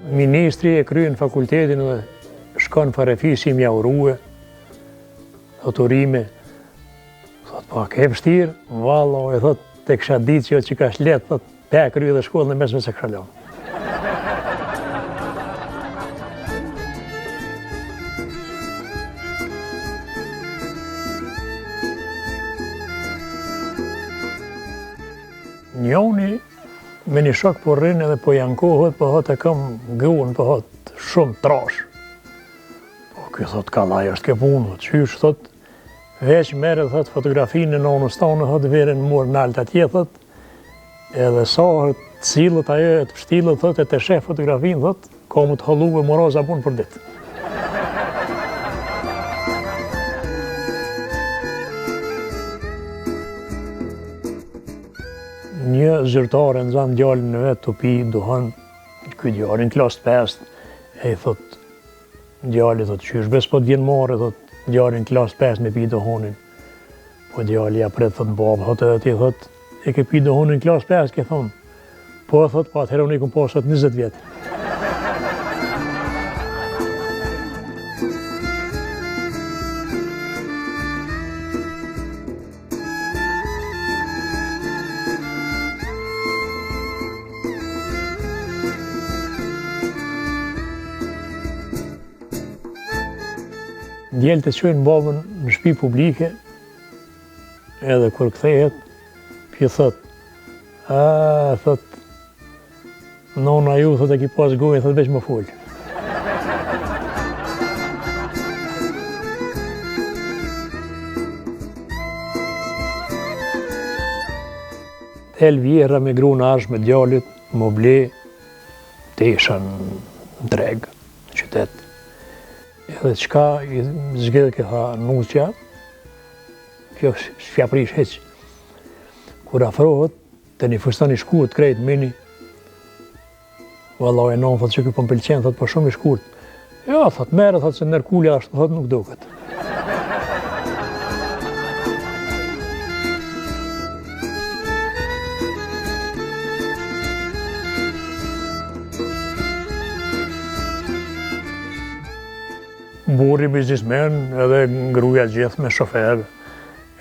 Ministri e kryen fakultetin dhe shkon farefisi mja urue, thot urime, thot pa ke vështirë, valla, e thot te kisha ditë që ka shlet, thot pe krye dhe shkollën e mesme se kisha lënë. Njoni me një shok po rrinë edhe po jankohet, po thot e kam gruan, po thot shumë trash. Po kjo thot kallaj është ke punë, qysh thot, veç merret thot fotografinë e nonës tonë, thot veren mor nalt atje thot, edhe sa cilët ajo e të pështilët thot e të shef fotografinë thot, ka mu të halluve moroza punë për ditë. Një zyrtare në zanë djallin e vetë të pi duhan, këj djallin klasë 5, e i thot, djalli thot, qysh bes po t'vjen marë, thot, djallin klasë 5 me pi duhanin. Po djalli apret thot, babë, thot edhe ti thot, e ke pi duhanin klasë 5, ke thonë. Po thot, pa atëherë unë i kum pas thot 20 vjetë. Djelët e qojnë babën në shtëpi publike, edhe kur kthehet, pi thot, thot, nona ju, thot, e ki pas gojë, thot, veç më fol. El vjera me gru në arsh me djallit, më ble, të isha në dreg, në qytet. Edhe qka i zgjedhë këtha nusja, kjo s'fja prish heq. Kur afrohet, të një fustan i shkurt krejt mini, valla e non, thot që kjo po m'pëlqen, thot po shumë i shkurt. Ja, thot merë, thot se nërkulja ashtu, thot nuk duket. Burri biznismen, edhe ngruja gjithë me shofer,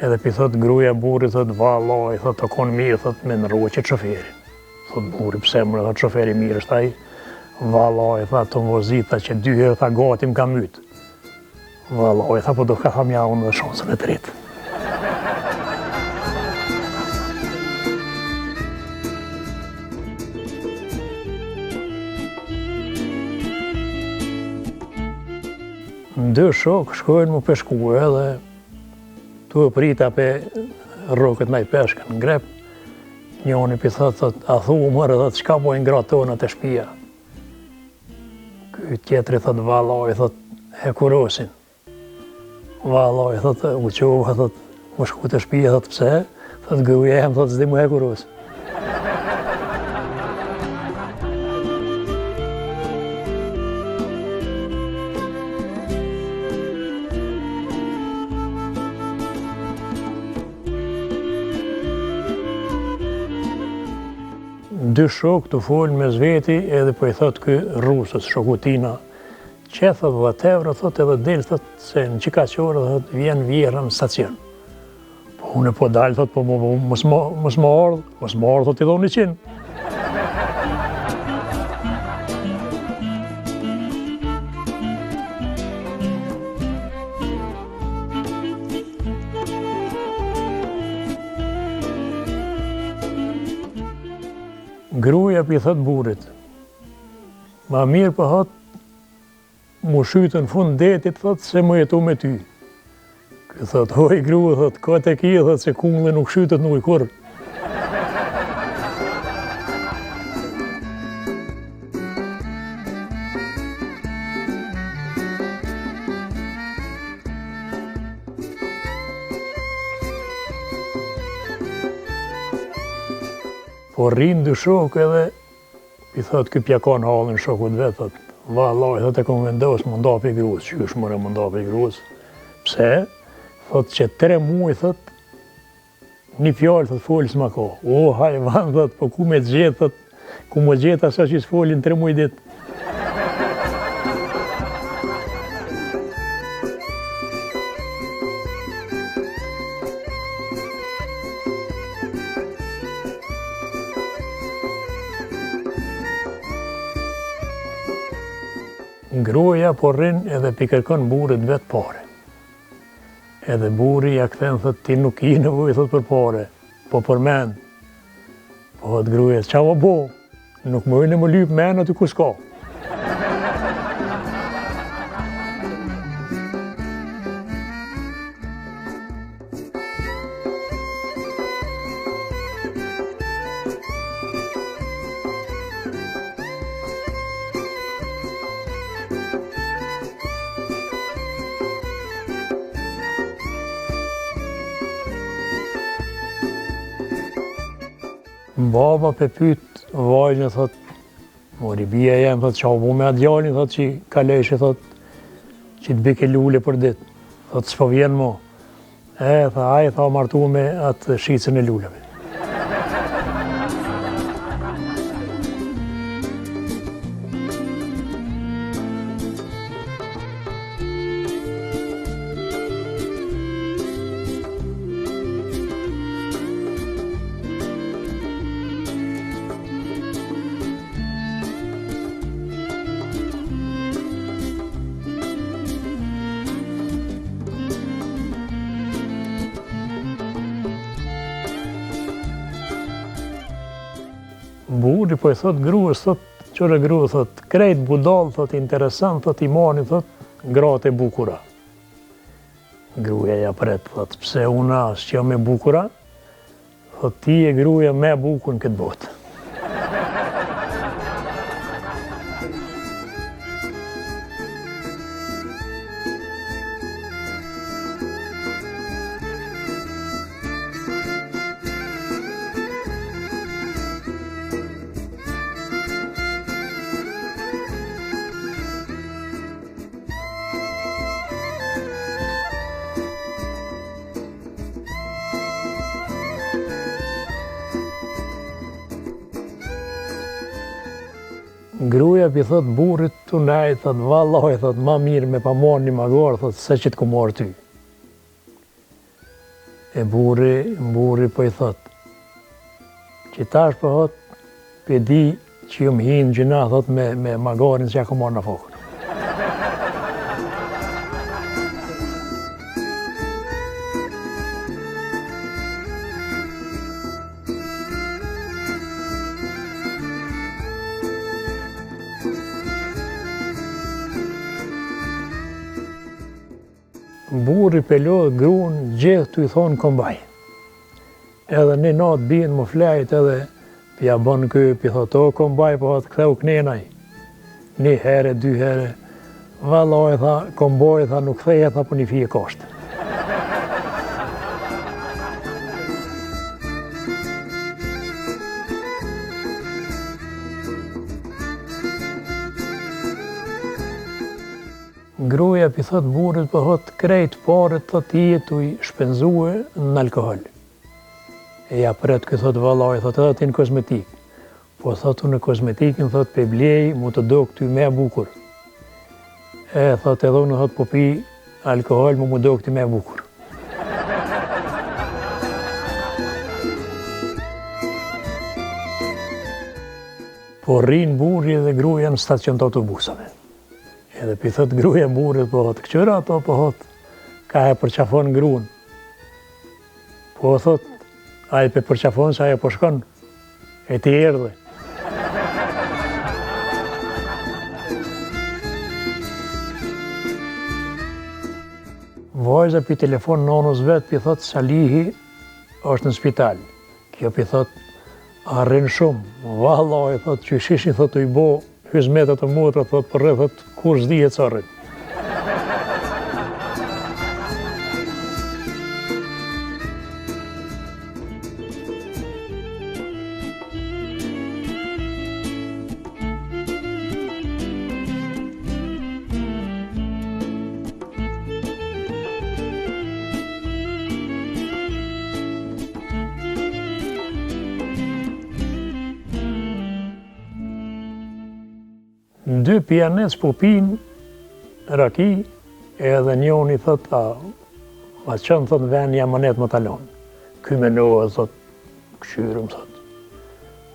edhe pi thot ngruja burri, thot vallaj, thot të konë mirë, thot me nërruë qëtë shoferin. Thot burri pse mërë, thot shoferi mirë është ai, vallaj, thot të vozita që 2 herë tha gati m'ka mytë. Vallaj, thot po do ka tham ja unë dhe shansën e tretë. Dy shok shkojnë mu peshku edhe tu e prita pe rokët naj peshkën në grep. Njoni pi thot, a thu mërë, thot, qka bojnë gratë tona të shpia? Ky tjetëri thot, vallaj, thot, hekurosin. Vallaj, thot, u qohë, thot, mu shku të shpia, thot, pse? Thot, gruja jem, thot, zdi mu hekurosin. Dy shok të folën me zveti edhe po i thot kë rusës, shokutina, që thot whatever, thot edhe del, thot se në qika qore, thot vjen vjera në stacion. Po unë po dalë, thot po mos më ardhë, thot i dho 100. Gruja pi thot burit, ma mirë po thot, mu shytë në fund detit, thot, se mu jetu me ty. Kë thot, hoj grua, thot, ka të kia, thot, se kungle nuk shytët në ujkur. Po rrinë dy shokë edhe, i thot, ky pjakan halën shokut vetë, thot, vallaj, thot, e kom vendos më ndapi grus, që është mëre më ndapi grus. Pse? Thot, që 3 muaj, thot, një fjallë, thot, folës ma ka. O, hajvan, thot, po ku me të gjetë, thot, ku me gjetë asa që s'folin 3 muaj ditë. Gruaja po rrin edhe pi kërkon burrit vet pare. Edhe burri ja kthen thot ti nuk i nevojë thot për pare, po për mend. Po thot gruaja, çfarë bo? Nuk më vjen më lyp men aty ku s'ka. Baba pe pyet vajzën, thot, mori bia jem, thot, qa u bu me atë djalin, thot, që ka lejshi, thot, që të bike lule për dit. Thot, s'po vjen mo. Tha, aj, tha, martu me atë shicën e luleve. Burri po i thot gruas, thot, qëre grua, thot, krejt budall, thot, interesant, thot, i marrin, thot, gratë e bukura. Gruaja ja pret, thot, pse una s'qa me bukura, thot, ti e gruaja me bukur në këtë botë. Gruaja pi thot burrit tu nej, thot, vallaj, thot, ma mirë me pa marrë një magar, thot, se që t'ku marrë ty. E burri po i thot, që tash po thot, pe di që ju më hinë gjina, thot, me magarin që ja ku marrë në fokën. Burri pelodh gruan gjithë t'u i thonë kombaj. Edhe një natë bien më flajt edhe pja bën pi thot, o kombaj, po thot, ktheu knenaj. Një herë, dy herë, vallaj, tha, kombaj, tha, nuk kthehet, tha, po një fije kashtë. Gruaja pi thot burrit, po thot, krejt paret, thot, i t'u i shpenzue në alkohol. E ja pret ky thot, vallaj, thot, edhe ti në kozmetik. Po thot, unë në kozmetikën, thot, pe blej, mu të do këty me bukur. Thot, edhe unë, thot, po pi alkohol, mu do këty me bukur. Po rrin burri dhe gruaja në stacion të autobusave. Edhe pi thot gruaja burrit, po thot, këqyra ato, po thot, ka e përqafon gruan. Po thot, a i pe përqafon se ajo po shkon, e ti erdhe. Vajza pi telefon nonës vet, pi thot, Salihi është në spital. Kjo pi thot, arrin shumë, vallaj, thot, që shishin, thot, u i bo, hyzmetet të motra, thot, për rreth, thot, kur s'dihet sa rrit. Dy pianec po pinë raki, edhe njoni thot, a qënë thot ven një amanet më talon. Ky me nohë, thot, këshyrëm, thot.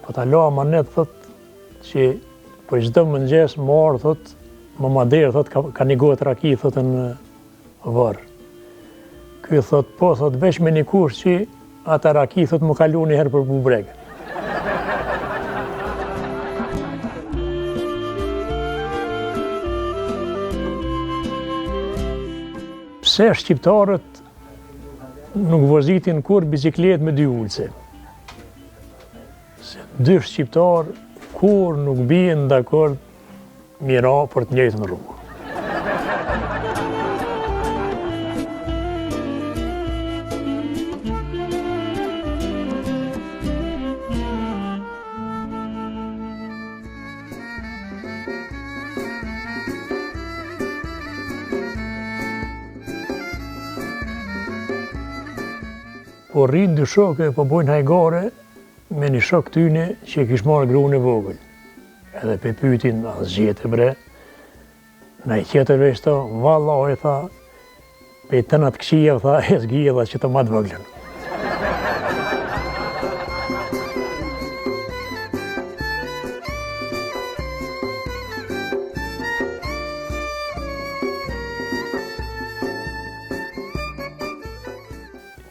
Po talon amanet, thot, që po i çdo mëngjes marrë, thot, Mama derë, thot, ka një gotë raki, thot, në varë. Ky thot, po, thot, veç me një kush që ata raki, thot, më kalu një herë për bubregën. Pse shqiptarët nuk vozitin kur biciklet me dy ulëse? Se dy shqiptarë kur nuk bien dakord mira për të njëjtën rrugë. Po rrinë dy shokë, po bojnë hajgare me një shok tyne që kish marrë gruan e vogël. Edhe pe pyetin, a zgjete bre? Na i tjetër veç tha, vallahi tha, pe tënat këqija tha, e zgjidha që të ma të vogëlën.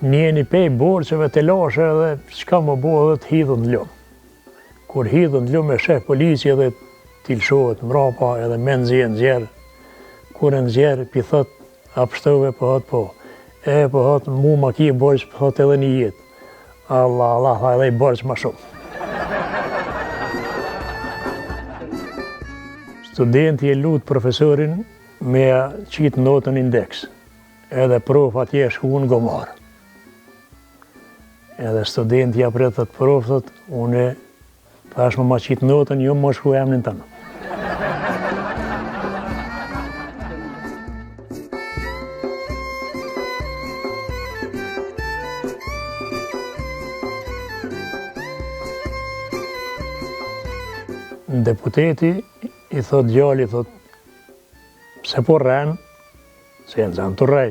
Njeni pej borqeve të lashe edhe çka më bo edhe të hidhën në lumë. Kur hidhën në lumë e shef polici edhe t'ilshohet mrapa edhe me nxjerë. Kur e nxjerë, pi thot, a pështove, po thot po. Po thot, mu ma ki borq, po thot edhe një jetë. Allah, tha edhe i borq ma shumë. Studenti e lut profesorin me qitë notën indeks. Edhe prof atje shkuën gomarë. Edhe studenti ja pret thot, prof, thot, une thash më ma qitë notën, jo më shku emnin tënë. Deputeti i thot djali, thot, pse po rren, se në zanë të rej.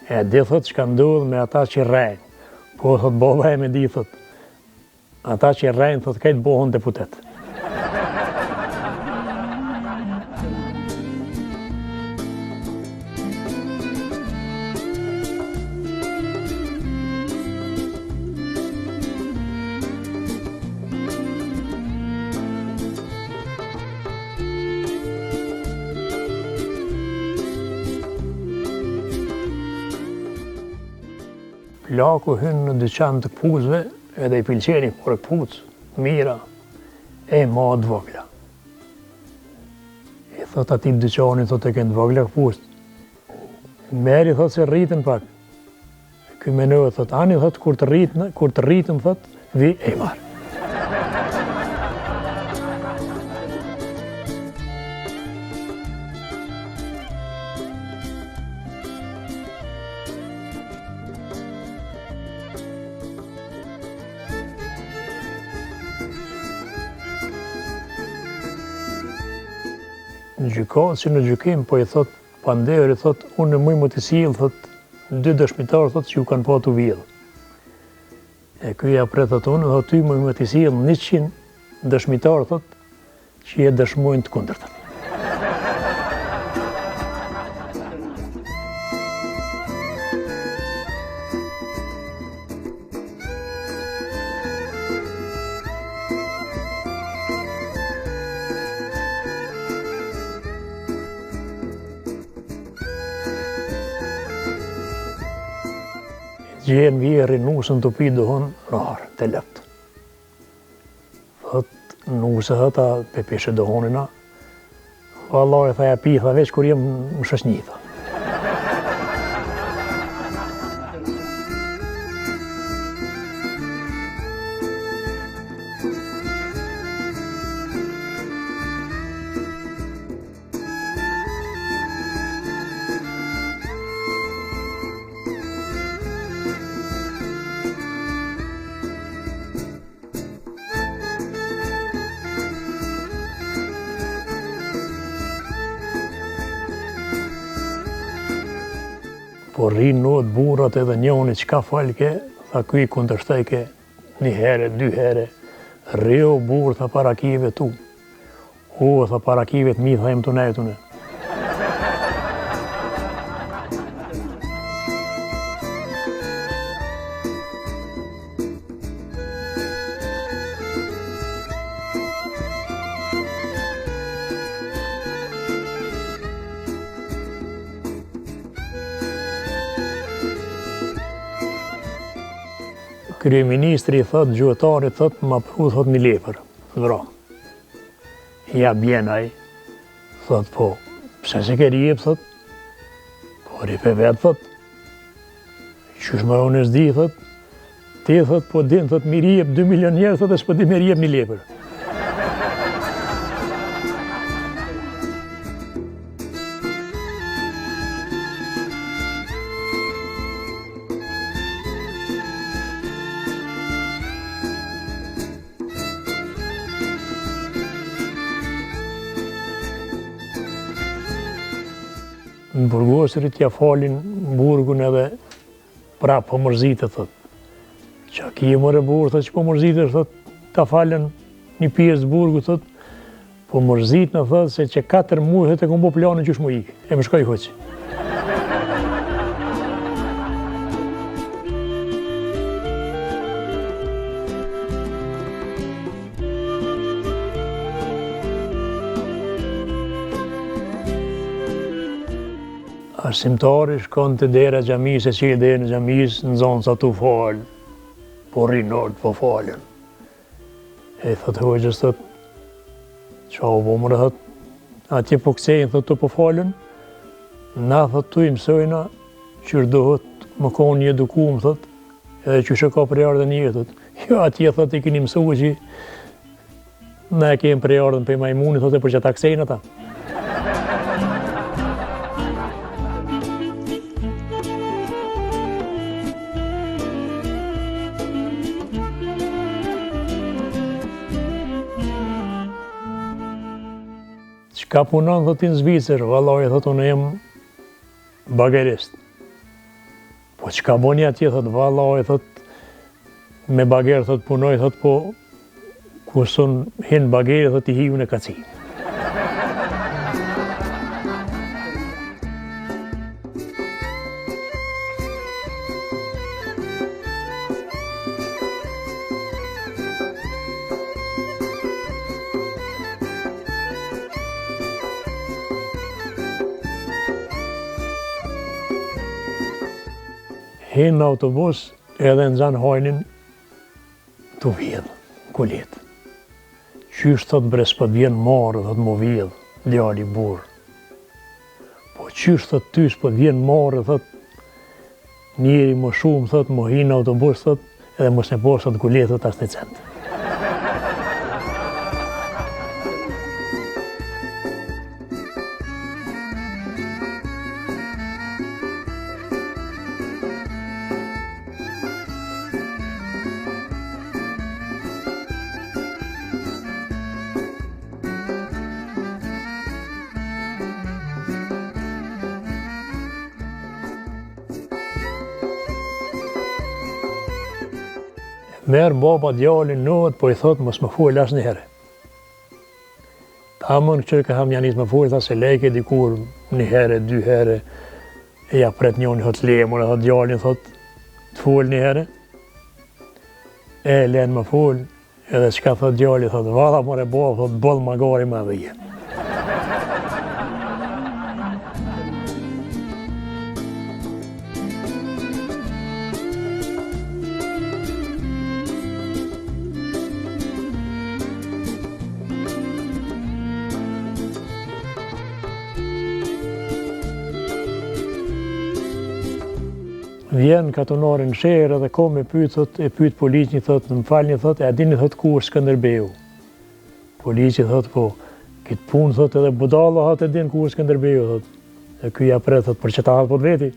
E di thot që ka ndodhë me ata që rrejnë. Po, thot, baba e me di, thot, ata që rrejnë, thot, kajtë bohën deputet. Plaku hynë në dyqan të këpuzve edhe i pilqeni por e këpuz, mira, e ma të vogla. I thot ati dyqani, thot e kënë të vogla këpuz. Meri thot se rritën pak. Ky menojë thot, ani thot kur të rritën thot, vi e marë. Në gjykatë që në gjykim, po i thot, panderi, thot, unë mëj më të silë, thot, 2 dëshmitarë, thot, që ju kanë pa të vjedhë. E kyja pre, thot, unë, thot, ty mëj më të silë 100 dëshmitarë, thot, që je dëshmojnë të kundërtën. Gjenë vjeri nusën të pi dohon rarë, të leptë. Thot, nusë hëta pe peshe dohonina, vallaj, tha ja pi, tha veç kur jem më shëshnji, tha. Po rrinë not burrat edhe njoni qka falke, tha kuj kundërshtajke 1 herë, 2 herë, rrio burë, tha para kive tu. O, tha para kive të mi, tha jem të nejtune. kryeministri thot, gjuhëtari thot, ma pru thot 1 lepër, vro. Ja bjen ai, thot po, pse se ke rjep, thot, po ripe vetë, thot, qysh më unë s'di, thot, ti, thot, po din, thot, mi rjep 2 milion njerë, thot, e s'po di me rjep 1 lepër. Në burgosërit ja falin burgun edhe prap po mërzitë, thot. Qa ki e mërë burë, thot, që po mërzitë, thot, ta falen 1 pjesë burgu, thot, po mërzitë në thot, se që 4 muaj, thot, e kom bo planën qysh mu ikë, e më shkoj hoqë. Arsimtari shkon të dera xhamisë, e që i dera në xhamisë, në zonë sa tu falë, po rinort po falen. E thot hoqës, thot, qa u bo mërë, thot, atje po kësejnë, thot, të po falen, na, thot, tu i mësojna, qërë dohet më konë një edukum, thot, edhe që shë ka preardhe një, thot. Jo, atje, thot, i kini mësu që na e kemë preardhen për majmuni, thot, e për që ta kësejnë ata. Ka punon, thot, në Zvicër, vallaj, thot, unë jem bagerist. Po qka boni atje, thot, vallaj, thot, me bager, thot, punoj, thot, po kusun hin bageri, thot, i hiju në kaci. Hinë në autobus edhe në zanë hajnin të vjedhë, kulet. Qysh thot bres për vjen marë, thot më vjedhë, djali burë. Po qysh thot tys për vjen marë, thot njeri më shumë, thot më hinë në autobus, thot edhe mos në posë, thot kulet, thot as në centë. Merë baba djalin nëhet, po i thot, mos më full as një herë. Ta më në qërë ka ham janis më full, tha se lejke dikur 1 herë, 2 herë, e ja pret njoni, thot lemur, e thot djalin, thot, të full 1 herë. E len më full, edhe qka thot djalin, thot, valla more baba, thot, boll magari më dhe je. Vjen katonari në sherë edhe ko me pyet, thot, e pyet policin, thot, më falni, thot, e dini, thot, ku është Skënderbeu. Polici thot, po, këtë punë, thot, edhe budalla, thot, e din ku është Skënderbeu, thot. E ky ja pret, thot, për që ta hatë po të veti.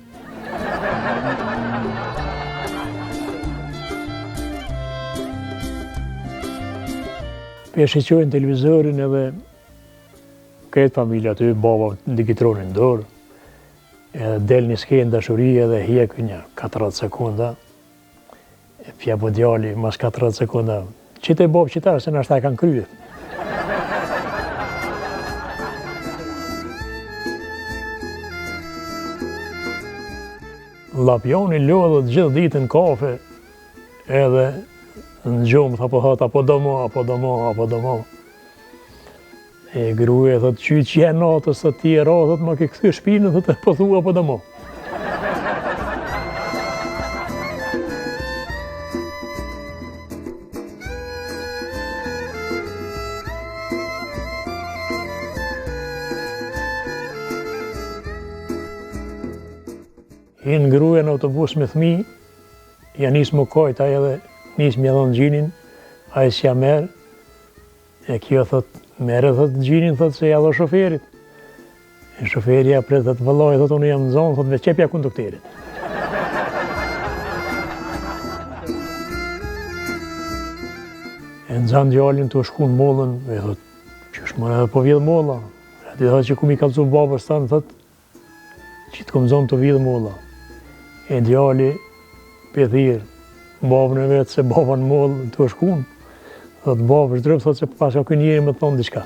Pe shiqojnë televizorin edhe këtë familja aty, baba digitronin dorë. Edhe del një skenë dashuri edhe hjekë një 40 sekunda. E pja po djali, mas 40 sekunda, qite e bob qita, se nështë ta e kanë kryet. Lapjoni lodhët gjithë ditën kafe, edhe në gjumë, tha po thot, apo do mo, apo do mo, apo do mo. E gruje, thot, që je natës, thot, ti e ra, thot, ma ke këthy shpinë, thot, po thua, po do mo. Hinë gruaja në autobus me fëmi, ja nisë më kojt, aja edhe nisë mja dhënë gjinin, aja s'ja merë, e kjo thot, merë thot gjinin, thot se ja dho shoferit. E shoferi ja pret, thot, vëllaj, thot, unë jam në zonë, thot, veqepja kondukterit. E në zanë djallin të shku në mollën, e thot, që shmon edhe po vjedh molla. Ati thot që ku mi kalcu babës tanë, thot, që të kom zonë të vjedh molla. E djalli pëthirë, babën e vetë se baba në mollë të shkun. Thot, babë është drëpë, thot, se pas ka kënjeri me thonë diçka.